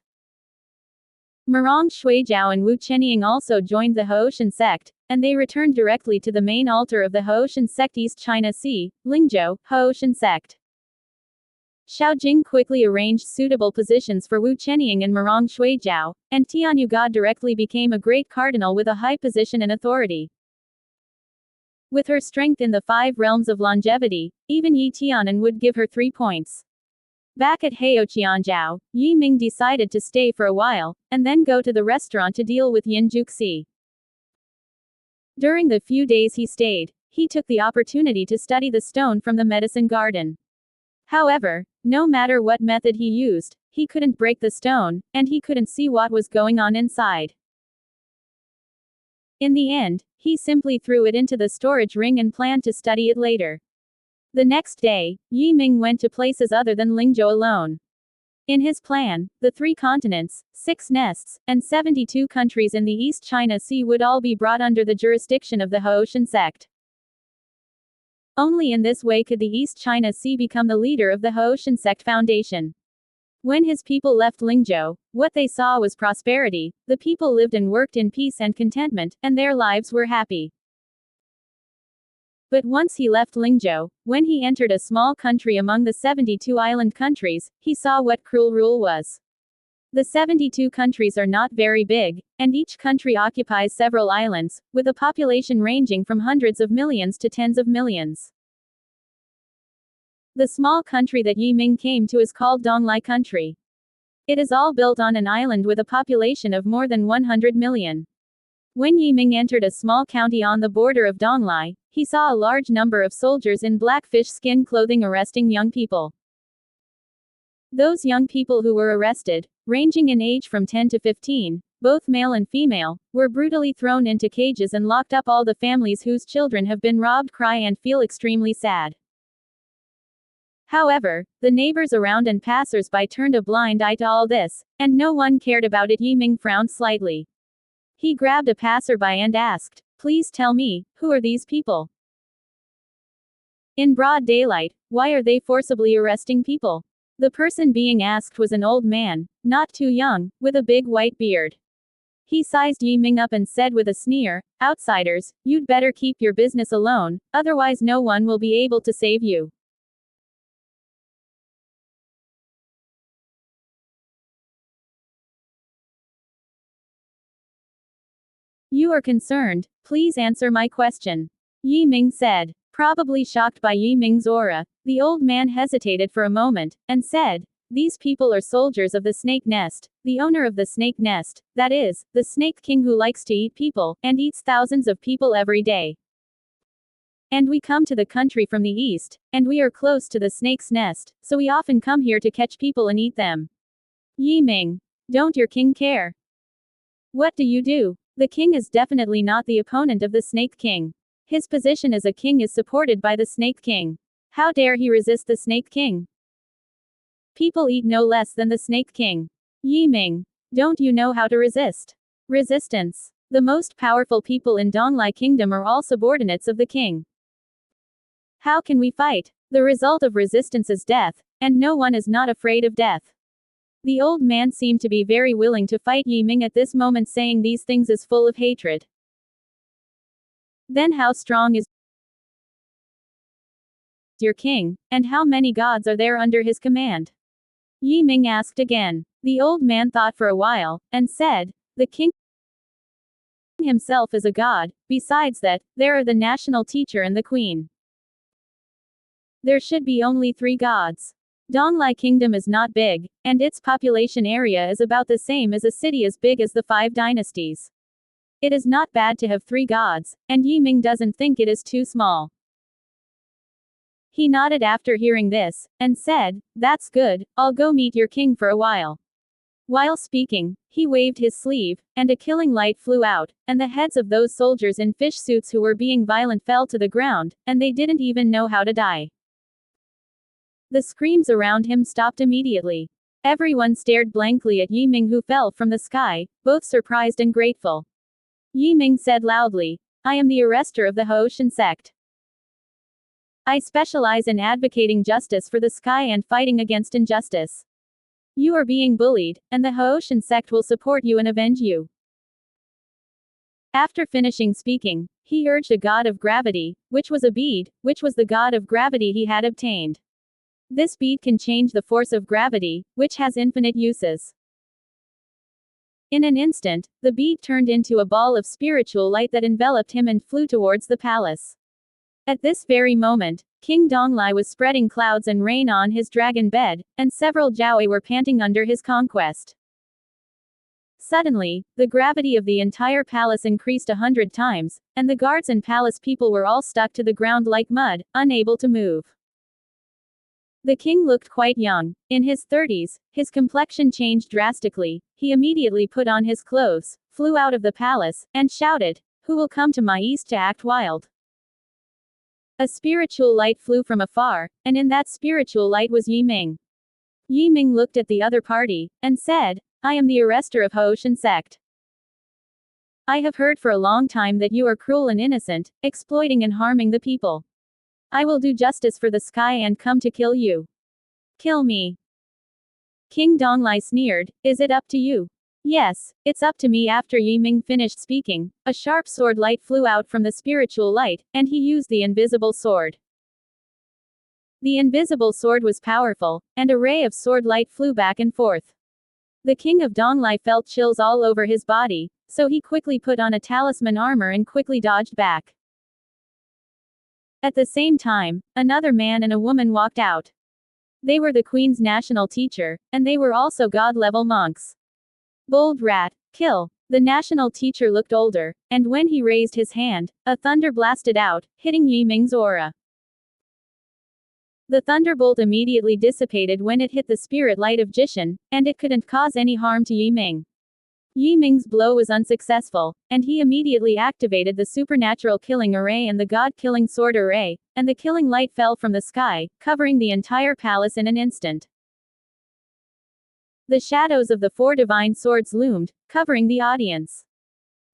Mirong Shuijiao and Wu Chenying also joined the Hooshan sect, and they returned directly to the main altar of the Hooshan sect East China Sea, Lingzhou, Hooshan sect. Xiao Jing quickly arranged suitable positions for Wu Chenying and Mirong Shuijiao, and Tianyu God directly became a great cardinal with a high position and authority. With her strength in the 5 realms of longevity, even Yi Tianan would give her 3 points. Back at Heoqianjiao, Yi Ming decided to stay for a while, and then go to the restaurant to deal with Yin Juxi. During the few days he stayed, he took the opportunity to study the stone from the medicine garden. However, no matter what method he used, he couldn't break the stone, and he couldn't see what was going on inside. In the end, he simply threw it into the storage ring and planned to study it later. The next day, Yi Ming went to places other than Lingzhou alone. In his plan, the 3 continents, 6 nests, and 72 countries in the East China Sea would all be brought under the jurisdiction of the Hooshan sect. Only in this way could the East China Sea become the leader of the Hooshan sect foundation. When his people left Lingzhou, what they saw was prosperity. The people lived and worked in peace and contentment, and their lives were happy. But once he left Lingzhou, when he entered a small country among the 72 island countries, he saw what cruel rule was. The 72 countries are not very big, and each country occupies several islands, with a population ranging from hundreds of millions to tens of millions. The small country that Yi Ming came to is called Donglai country. It is all built on an island with a population of more than 100 million. When Yi Ming entered a small county on the border of Donglai, he saw a large number of soldiers in black fish skin clothing arresting young people. Those young people who were arrested, ranging in age from 10 to 15, both male and female, were brutally thrown into cages and locked up. All the families whose children have been robbed cry and feel extremely sad. However, the neighbors around and passers-by turned a blind eye to all this, and no one cared about it. Yi Ming frowned slightly. He grabbed a passerby and asked, please tell me, who are these people? In broad daylight, why are they forcibly arresting people? The person being asked was an old man, not too young, with a big white beard. He sized Yi Ming up and said with a sneer, "Outsiders, you'd better keep your business alone, otherwise no one will be able to save you." "You are concerned, please answer my question," Yi Ming said. Probably shocked by Yi Ming's aura, the old man hesitated for a moment, and said, "These people are soldiers of the snake nest, the owner of the snake nest, that is, the snake king who likes to eat people, and eats thousands of people every day. And we come to the country from the east, and we are close to the snake's nest, so we often come here to catch people and eat them." Yi Ming, don't your king care? What do you do? The king is definitely not the opponent of the Snake King. His position as a king is supported by the Snake King. How dare he resist the Snake King? People eat no less than the Snake King. Yi Ming, don't you know how to resist? Resistance. The most powerful people in Donglai Kingdom are all subordinates of the king. How can we fight? The result of resistance is death, and no one is not afraid of death. The old man seemed to be very willing to fight Yi Ming at this moment, saying these things is full of hatred. Then how strong is your king, and how many gods are there under his command? Yi Ming asked again. The old man thought for a while, and said, "The king himself is a god, besides that, there are the national teacher and the queen. There should be only 3 gods. Donglai Kingdom is not big, and its population area is about the same as a city as big as the 5 dynasties. It is not bad to have 3 gods, and Yi Ming doesn't think it is too small." He nodded after hearing this, and said, "That's good, I'll go meet your king for a while." While speaking, he waved his sleeve, and a killing light flew out, and the heads of those soldiers in fish suits who were being violent fell to the ground, and they didn't even know how to die. The screams around him stopped immediately. Everyone stared blankly at Yi Ming, who fell from the sky, both surprised and grateful. Yi Ming said loudly, "I am the arrestor of the Haoshan sect. I specialize in advocating justice for the sky and fighting against injustice. You are being bullied, and the Haoshan sect will support you and avenge you." After finishing speaking, he urged a god of gravity, which was a bead, which was the god of gravity he had obtained. This bead can change the force of gravity, which has infinite uses. In an instant, the bead turned into a ball of spiritual light that enveloped him and flew towards the palace. At this very moment, King Donglai was spreading clouds and rain on his dragon bed, and several Jiaoei were panting under his conquest. Suddenly, the gravity of the entire palace increased 100 times, and the guards and palace people were all stuck to the ground like mud, unable to move. The king looked quite young. In his 30s, his complexion changed drastically. He immediately put on his clothes, flew out of the palace, and shouted, "Who will come to my east to act wild?" A spiritual light flew from afar, and in that spiritual light was Yi Ming. Yi Ming looked at the other party, and said, "I am the arrestor of Haoshan sect. I have heard for a long time that you are cruel and innocent, exploiting and harming the people. I will do justice for the sky and come to kill you. Kill me." King Donglai sneered, "Is it up to you?" "Yes, it's up to me." After Yi Ming finished speaking, a sharp sword light flew out from the spiritual light, and he used the invisible sword. The invisible sword was powerful, and a ray of sword light flew back and forth. The king of Donglai felt chills all over his body, so he quickly put on a talisman armor and quickly dodged back. At the same time, another man and a woman walked out. They were the queen's national teacher, and they were also god-level monks. Bold rat, kill. The national teacher looked older, and when he raised his hand, a thunder blasted out, hitting Yi Ming's aura. The thunderbolt immediately dissipated when it hit the spirit light of Jishan, and it couldn't cause any harm to Yi Ming. Yi Ming's blow was unsuccessful, and he immediately activated the supernatural killing array and the god-killing sword array, and the killing light fell from the sky, covering the entire palace in an instant. The shadows of the 4 divine swords loomed, covering the audience.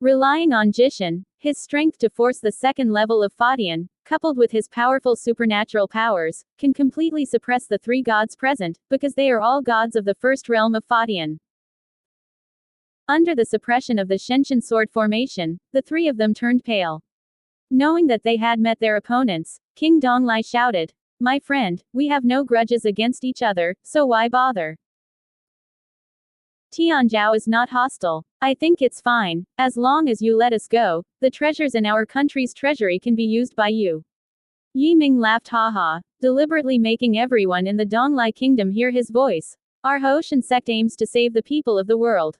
Relying on Jishan, His strength to force the second level of Fadian, coupled with his powerful supernatural powers, can completely suppress the three gods present, because they are all gods of the first realm of Fadian. Under the suppression of the Shenshin sword formation, the three of them turned pale. Knowing that they had met their opponents, King Donglai shouted, "My friend, we have no grudges against each other, so why bother? Tianzhou is not hostile. I think it's fine, as long as you let us go, the treasures in our country's treasury can be used by you." Yi Ming laughed haha, deliberately making everyone in the Donglai kingdom hear his voice. Our Hoshin sect aims to save the people of the world.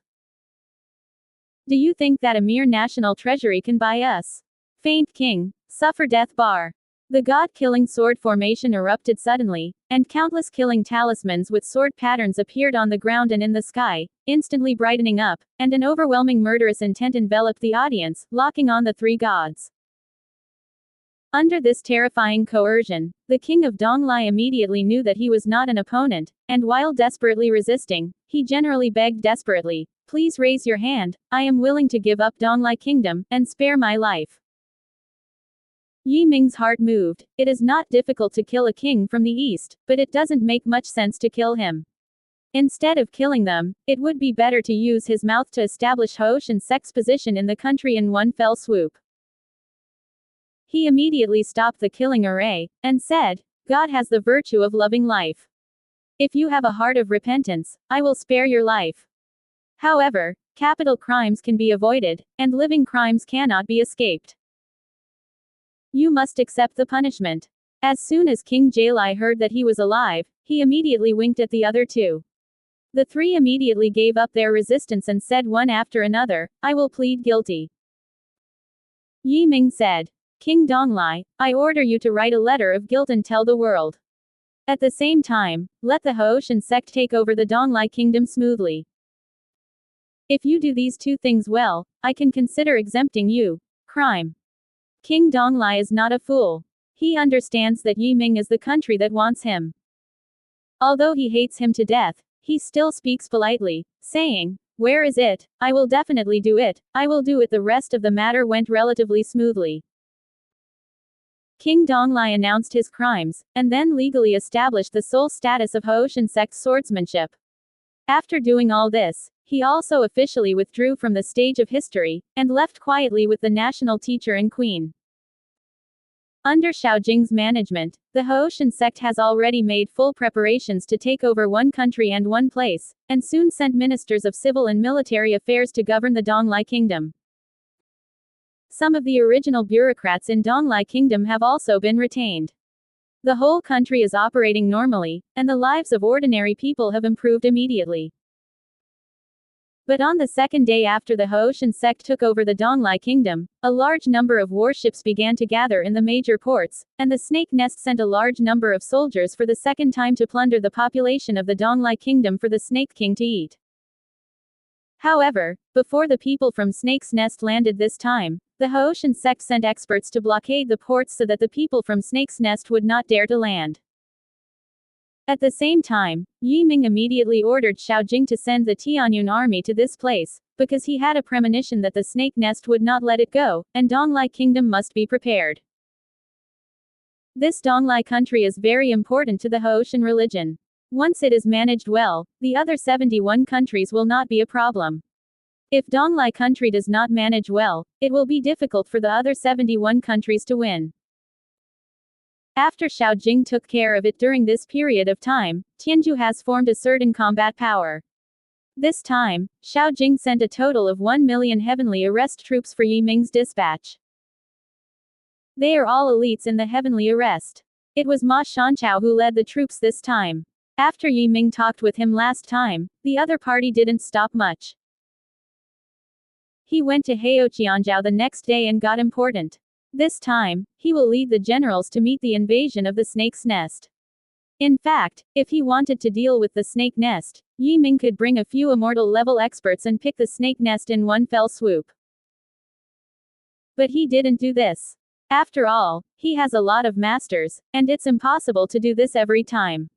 Do you think that a mere national treasury can buy us? Faint king, suffer death bar. The god-killing sword formation erupted suddenly, and countless killing talismans with sword patterns appeared on the ground and in the sky, instantly brightening up, and an overwhelming murderous intent enveloped the audience, locking on the three gods. Under this terrifying coercion, the king of Donglai immediately knew that he was not an opponent, and while desperately resisting, he generally begged desperately, "Please raise your hand, I am willing to give up Donglai kingdom, and spare my life." Yi Ming's heart moved. It is not difficult to kill a king from the east, but it doesn't make much sense to kill him. Instead of killing them, it would be better to use his mouth to establish Hoshin sect's position in the country in one fell swoop. He immediately stopped the killing array, and said, "God has the virtue of loving life. If you have a heart of repentance, I will spare your life. However, capital crimes can be avoided, and living crimes cannot be escaped. You must accept the punishment." As soon as King Jalai heard that he was alive, he immediately winked at the other two. The three immediately gave up their resistance and said one after another, "I will plead guilty." Yi Ming said, "King Donglai, I order you to write a letter of guilt and tell the world. At the same time, let the Hoshin sect take over the Donglai kingdom smoothly. If you do these two things well, I can consider exempting you. Crime." King Donglai is not a fool. He understands that Yi Ming is the country that wants him. Although he hates him to death, he still speaks politely, saying, "Where is it? I will definitely do it, I will do it." The rest of the matter went relatively smoothly. King Donglai announced his crimes, and then legally established the sole status of Hoshin sect swordsmanship. After doing all this, he also officially withdrew from the stage of history, and left quietly with the national teacher and queen. Under Xiaojing's management, the Hoshin sect has already made full preparations to take over one country and one place, and soon sent ministers of civil and military affairs to govern the Donglai kingdom. Some of the original bureaucrats in Donglai kingdom have also been retained. The whole country is operating normally, and the lives of ordinary people have improved immediately. But on the second day after the Hoshin sect took over the Donglai kingdom, a large number of warships began to gather in the major ports, and the Snake Nest sent a large number of soldiers for the second time to plunder the population of the Donglai kingdom for the Snake King to eat. However, before the people from Snake's Nest landed this time, the Hoshin sect sent experts to blockade the ports so that the people from Snake's Nest would not dare to land. At the same time, Yi Ming immediately ordered Xiaojing to send the Tianyun army to this place, because he had a premonition that the Snake Nest would not let it go, and Donglai kingdom must be prepared. This Donglai country is very important to the Hoshin religion. Once it is managed well, the other 71 countries will not be a problem. If Donglai country does not manage well, it will be difficult for the other 71 countries to win. After Xiaojing took care of it during this period of time, Tianzhu has formed a certain combat power. This time, Xiaojing sent a total of 1 million heavenly arrest troops for Yi Ming's dispatch. They are all elites in the heavenly arrest. It was Ma Shanchao who led the troops this time. After Yi Ming talked with him last time, the other party didn't stop much. He went to Heoqianzhou the next day and got important. This time, he will lead the generals to meet the invasion of the Snake's Nest. In fact, if he wanted to deal with the Snake Nest, Yi Ming could bring a few immortal-level experts and pick the Snake Nest in one fell swoop. But he didn't do this. After all, he has a lot of masters, and it's impossible to do this every time.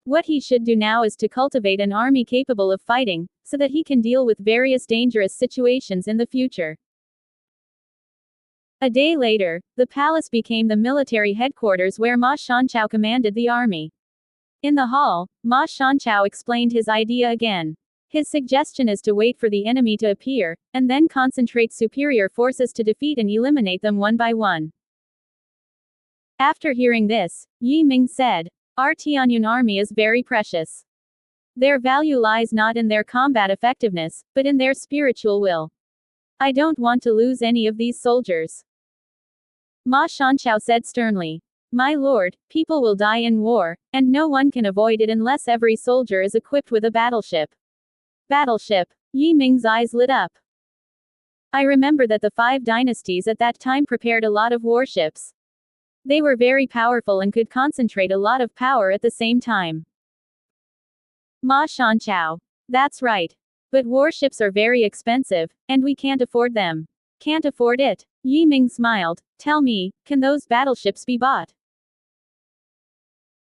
What he should do now is to cultivate an army capable of fighting, so that he can deal with various dangerous situations in the future. A day later, the palace became the military headquarters where Ma Shanchao commanded the army. In the hall, Ma Shanchao explained his idea again. His suggestion is to wait for the enemy to appear, and then concentrate superior forces to defeat and eliminate them one by one. After hearing this, Yi Ming said, "Our Tianyun army is very precious. Their value lies not in their combat effectiveness, but in their spiritual will. I don't want to lose any of these soldiers." Ma Shanchao said sternly, "My lord, people will die in war, and no one can avoid it unless every soldier is equipped with a battleship." Battleship. Yi Ming's eyes lit up. I remember that the 5 dynasties at that time prepared a lot of warships. They were very powerful and could concentrate a lot of power at the same time. Ma Shanchao. That's right. But warships are very expensive, and we can't afford them. Can't afford it? Yi Ming smiled. Tell me, can those battleships be bought?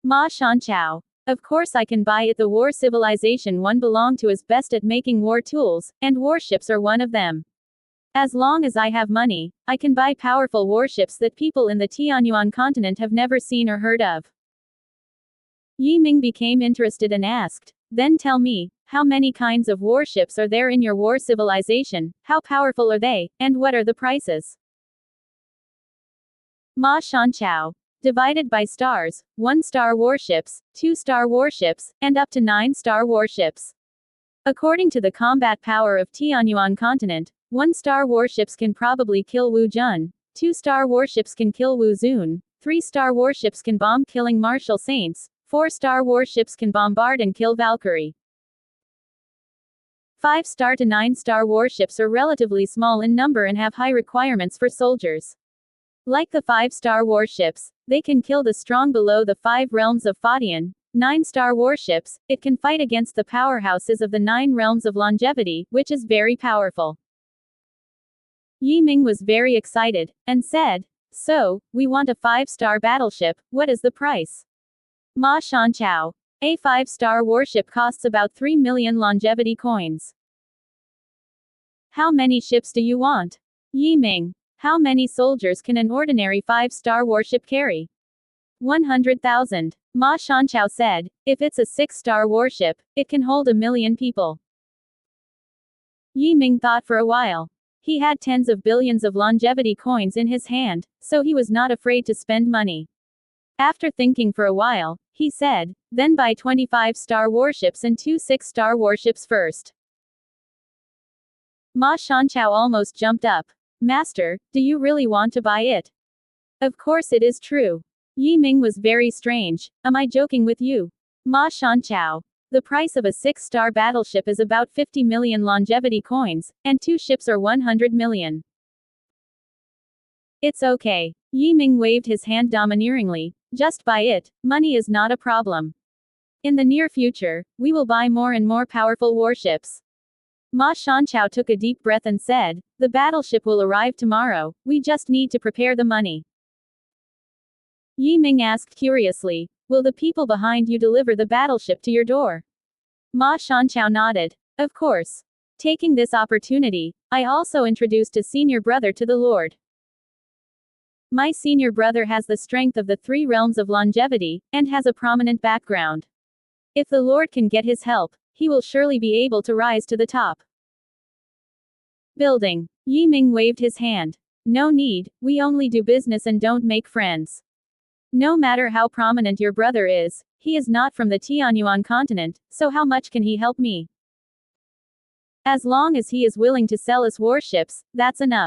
Ma Shanchao. Of course I can buy it. The war civilization one belonged to is best at making war tools, and warships are one of them. As long as I have money, I can buy powerful warships that people in the Tianyuan continent have never seen or heard of. Yi Ming became interested and asked, "Then tell me, how many kinds of warships are there in your war civilization, how powerful are they, and what are the prices?" Ma Shanchao. Divided by stars, 1-star warships, 2-star warships, and up to 9-star warships. According to the combat power of Tianyuan continent, 1-star warships can probably kill Wu Jun, 2-star warships can kill Wu Zun, 3-star warships can bomb killing martial saints, 4-star warships can bombard and kill Valkyrie. 5-star to 9-star warships are relatively small in number and have high requirements for soldiers. Like the 5-star warships, they can kill the strong below the 5 realms of Fadian. 9-star warships, it can fight against the powerhouses of the 9 realms of longevity, which is very powerful. Yi Ming was very excited, and said, "So, we want a 5-star battleship, what is the price?" Ma Shanchao. A 5-star warship costs about 3 million longevity coins. How many ships do you want? Yi Ming. How many soldiers can an ordinary 5-star warship carry? 100,000. Ma Shanchao said, "If it's a 6-star warship, it can hold 1 million people." Yi Ming thought for a while. He had tens of billions of longevity coins in his hand, so he was not afraid to spend money. After thinking for a while, he said, "Then buy 25-star warships and 2 6-star warships first." Ma Shanchao almost jumped up. "Master, do you really want to buy it?" "Of course it is true." Yi Ming was very strange. "Am I joking with you?" Ma Shanchao. The price of a 6-star battleship is about 50 million longevity coins, and 2 ships are 100 million. It's okay. Yi Ming waved his hand domineeringly. "Just buy it, money is not a problem. In the near future, we will buy more and more powerful warships." Ma Shanchao took a deep breath and said, "The battleship will arrive tomorrow, we just need to prepare the money." Yi Ming asked curiously, "Will the people behind you deliver the battleship to your door?" Ma Shanchao nodded. "Of course. Taking this opportunity, I also introduced a senior brother to the Lord. My senior brother has the strength of the 3 realms of longevity, and has a prominent background. If the Lord can get his help, he will surely be able to rise to the top." Building. Yi Ming waved his hand. "No need, we only do business and don't make friends. No matter how prominent your brother is, he is not from the Tianyuan continent, so how much can he help me? As long as he is willing to sell us warships, that's enough."